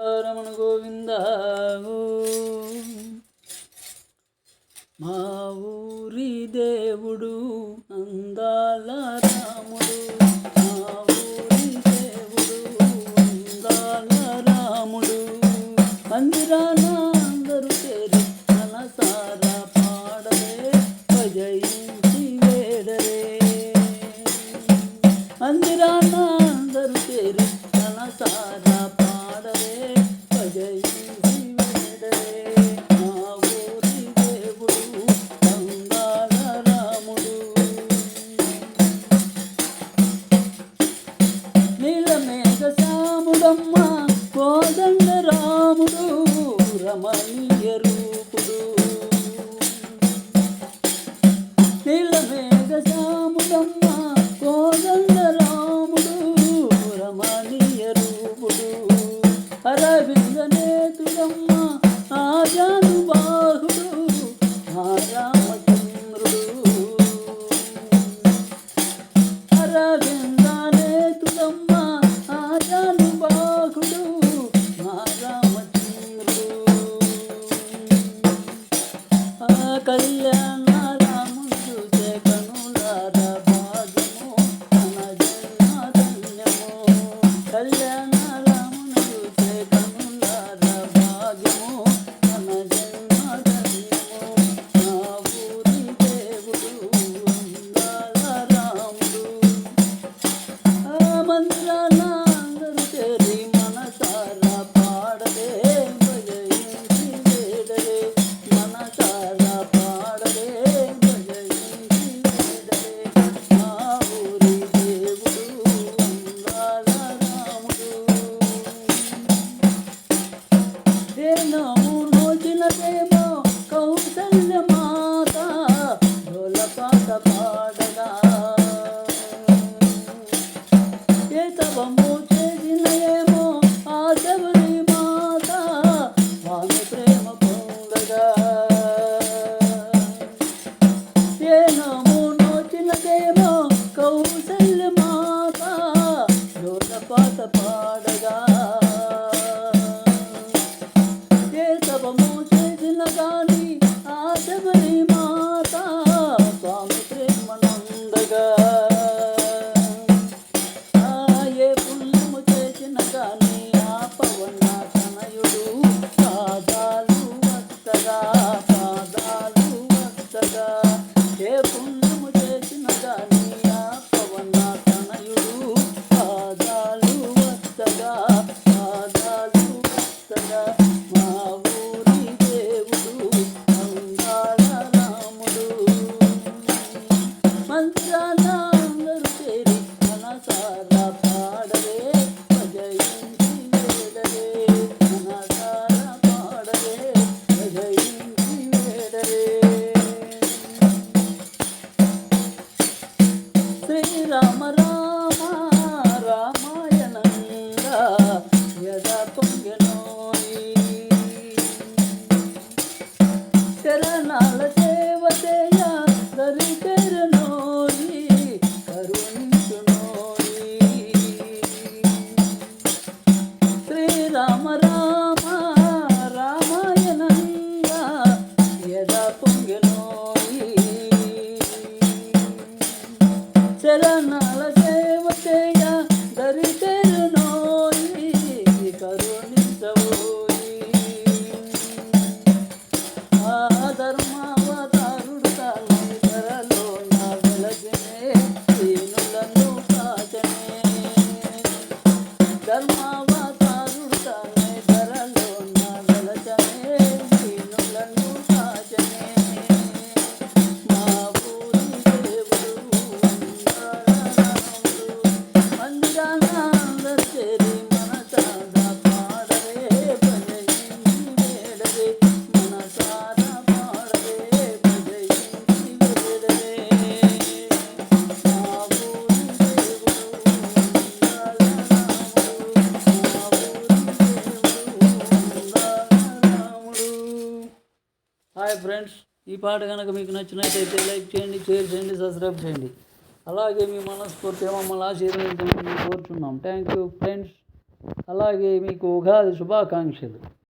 రమణ గోవింద. మా ఊరి దేవుడు అందాల రాముడు, మా ఊరి దేవుడు అందాల రాముడు. మందిరాన అందరూ చేరి మనసారా పాడరే, భజయించి వేడరే. మందిరాన అందరూ చేరి మనసారా పాడరే, భజయించి వేడరే. మా ఊరి దేవుడు అందాల రాముడు. నీలమేఘ శ్యాముడమ్మ కోదండ రాముడు, రమణీయ రూపుడు. నీలమేఘ శ్యాముడమ్మ కోదండ రాముడు, రమణీయ రూపుడు. అరవింద నేతుడమ్మ ఆజానుబాహుడు, ఆ రామచంద్రుడు. అరవింద నేతుడమ్మ ఆజానుబాహుడు, ఆ రామచంద్రుడు. ఆ కళ్యాణ రాముడు చూసే కనులార భాగ్యము, తన జన్మ ధన్యము. కళ్యాణ రాముడు చూసే కనులార భాగ్యము, తన జన్మ ధన్యము. మా ఊరి దేవుడు అందాల రాముడు. ఆ మందిరాన అందరూ చేరి మనసారా పాడరే, భజయించి వేడరే. మనసారా పాడరే, భజయించి వేడరే. మా ఊరి దేవుడు అందాల రాముడు. దేనము నోచినదేమో కౌసల్య మాత, డోలపాట పాడగా. ఏ తపము చేసిన ఏమో ఆ శబరి మాత, స్వామి ప్రేమ పొందగా. ఏ నము నోచినదేమో కౌసల్య మాత, డోలపాట పాడగా. ఏ తపము చేసిన గాని ఆ శబరి మాత, స్వామి ప్రేమ నందగా. ఏ పుణ్యము చేసిన గాని ఆ పవన తనయుడు, పాదాలు వస్తగా, పాదాలు వస్తగా. ఏ పుణ్యము చేసిన గాని ఆ పవన తనయుడు, పాదాలు వస్తగా, పాదాలు వస్తగా. మా ఊరి దేవుడు అందాల రాముడు. మందిరాన అందరూ చేరి మనసారా పాడరే, భజయించి వేడరే. మనసారా పాడరే, భజయించి వేడరే. శ్రీరామ రామ రామాయణంగా యదా పొంగెనోయి. శరణాల సేవ చేయ దరికెరనోయి, కరుణించునోయి. శ్రీరామ రామ రామాయణంగా యదా పొంగెనోయి. శరణాల సేవ చేయ దరికెరనోయి, కరుణించవోయి. ఆ ధర్మావతారుడు తాను ధరలో నా వెలగనే, దీనులను కాచనే. ధర్మావతారుడు తాను ధరలో నా వెలచనే, దీనులను కాచనే. మా ఊరి దేవుడు అందాల రాముడు. మందిరాన అందరూ చేరి మనసారా పాడరే, భజయించి వేడరే. మనసారా పాడరే, భజయించి వేడరే. మా ఊరి దేవుడు అందాల రాముడు. మా ఊరి దేవుడు అందాల రాముడు. హాయ్ ఫ్రెండ్స్, ఈ పాట కనుక మీకు నచ్చినట్లయితే లైక్ చేయండి, షేర్ చేయండి, సబ్స్క్రైబ్ చేయండి. అలాగే మీ మనస్ఫూర్తిగా మమ్మల్ని ఆశీర్వదించమని కోరుచున్నాం. Thank you friends. అలాగే మీకు ఉగాది శుభాకాంక్షలు.